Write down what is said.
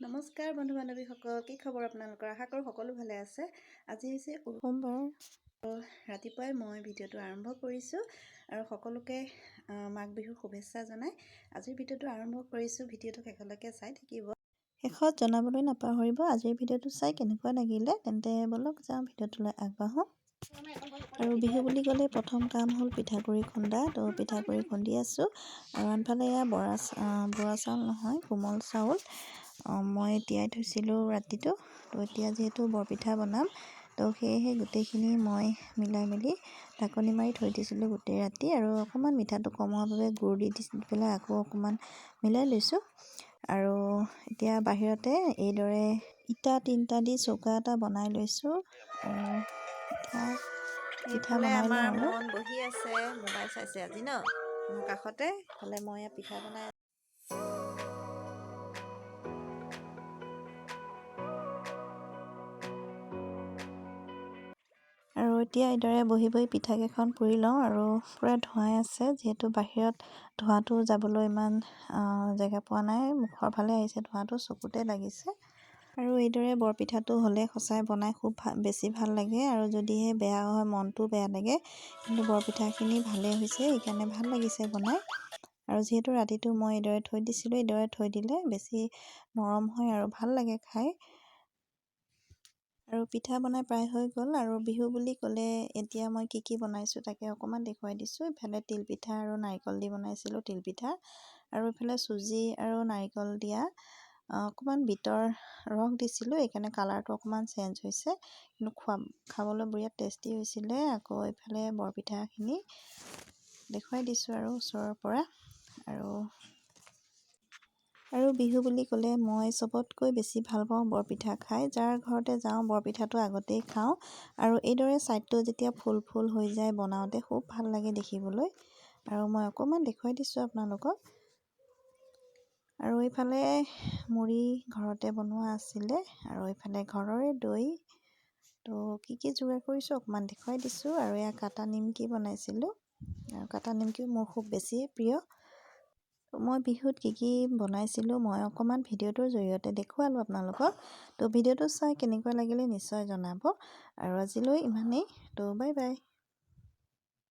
নমস্কাৰ বন্ধু বান্ধৱীসকল, কি খবৰ আপোনালোকৰ? আশা কৰোঁ সকলো ভালে আছে। আজি হৈছে সোমবাৰ। ৰাতিপুৱাই মই ভিডিঅ'টো আৰম্ভ কৰিছোঁ আৰু সকলোকে মাঘ বিহুৰ শুভেচ্ছা জনাই আজিৰ ভিডিঅ'টো আৰম্ভ কৰিছোঁ। ভিডিঅ'টো শেষলৈকে চাই থাকিব। শেষত জনাবলৈ নাপাহৰিব আজিৰ ভিডিঅ'টো চাই কেনেকুৱা লাগিলে। তেন্তে বলক যাওঁ ভিডিঅ'টোলৈ আগবাঢ়োঁ। আৰু বিহু বুলি ক'লে প্ৰথম কাম হ'ল পিঠাগুড়ি খুন্দা। তো পিঠাগুড়ি খুন্দি আছোঁ আৰু আনফালে এয়া বৰা চাউল নহয়, কোমল চাউল মই তিয়াই থৈছিলোঁ ৰাতিটো। তো এতিয়া যিহেতু বৰপিঠা বনাম, তো সেয়েহে গোটেইখিনি মই মিলাই মেলি ঢাকনি মাৰি থৈ দিছিলোঁ গোটেই ৰাতি। আৰু অকণমান মিঠাটো কমোৱাৰ বাবে গুড় দি পেলাই আকৌ অকণমান মিলাই লৈছোঁ। আৰু এতিয়া বাহিৰতে এইদৰে ইটা 3টা দি চৌকা এটা বনাই লৈছোঁ। আৰু এতিয়া পিঠা বনাই লওঁ। আৰু মন বহি আছে, মোবাইল চাইছে আজি ন মোৰ কাষতে। ইফালে মই পিঠা বনাই আৰু এতিয়া এইদৰে বহি বহি পিঠাকেইখন পুৰি লওঁ। আৰু পূৰা ধোঁৱাই আছে, যিহেতু বাহিৰত ধোঁৱাটো যাবলৈ ইমান জেগা পোৱা নাই। মুখৰ ফালে আহিছে ধোঁৱাটো, চকুতে লাগিছে। আৰু এইদৰে বৰপিঠাটো হ'লে সঁচাই বনাই খুব বেছি ভাল লাগে। আৰু যদিহে বেয়া হয় মনটো বেয়া লাগে, কিন্তু বৰপিঠাখিনি ভালেই হৈছে, সেইকাৰণে ভাল লাগিছে বনাই। আৰু যিহেতু ৰাতিটো মই এইদৰে থৈ দিছিলোঁ, এইদৰে থৈ দিলে বেছি নৰম হয় আৰু ভাল লাগে খাই। আৰু পিঠা বনাই প্ৰায় হৈ গ'ল। আৰু বিহু বুলি ক'লে এতিয়া মই কি বনাইছোঁ তাকে অকণমান দেখুৱাই দিছোঁ। ইফালে তিলপিঠা আৰু নাৰিকল দি বনাইছিলোঁ তিলপিঠা, আৰু ইফালে চুজি আৰু নাৰিকল দিয়া অকণমান বিটৰ ৰস দিছিলোঁ, এইকাৰণে কালাৰটো অকণমান চেঞ্জ হৈছে, কিন্তু খাবলৈ বিৰাট টেষ্টি হৈছিলে। আকৌ এইফালে বৰপিঠাখিনি দেখুৱাই দিছোঁ আৰু ওচৰৰ পৰা। আৰু বিহু বুলি ক'লে মই চবতকৈ বেছি ভাল পাওঁ বৰপিঠা খাই। যাৰ ঘৰতে যাওঁ বৰপিঠাটো আগতেই খাওঁ। আৰু এইদৰে ছাইডটো যেতিয়া ফুল হৈ যায় বনাওঁতে খুব ভাল লাগে দেখিবলৈ। আৰু মই অকণমান দেখুৱাই দিছোঁ আপোনালোকক। আৰু এইফালে মুড়ি ঘৰতে বনোৱা আছিলে, আৰু এইফালে ঘৰৰে দৈ। তো কি যোগাৰ কৰিছোঁ অকণমান দেখুৱাই দিছোঁ। আৰু এয়া কাটা নিমকি বনাইছিলোঁ, আৰু কাটা নিমকিও মোৰ খুব বেছি প্ৰিয়। মই বিহুত কি বনাইছিলোঁ মই অকণমান ভিডিঅ'টোৰ জৰিয়তে দেখুৱালোঁ আপোনালোকক। তো ভিডিঅ'টো চাই কেনেকুৱা লাগিলে নিশ্চয় জনাব। আৰু আজিলৈ ইমানেই। তো বাই বাই।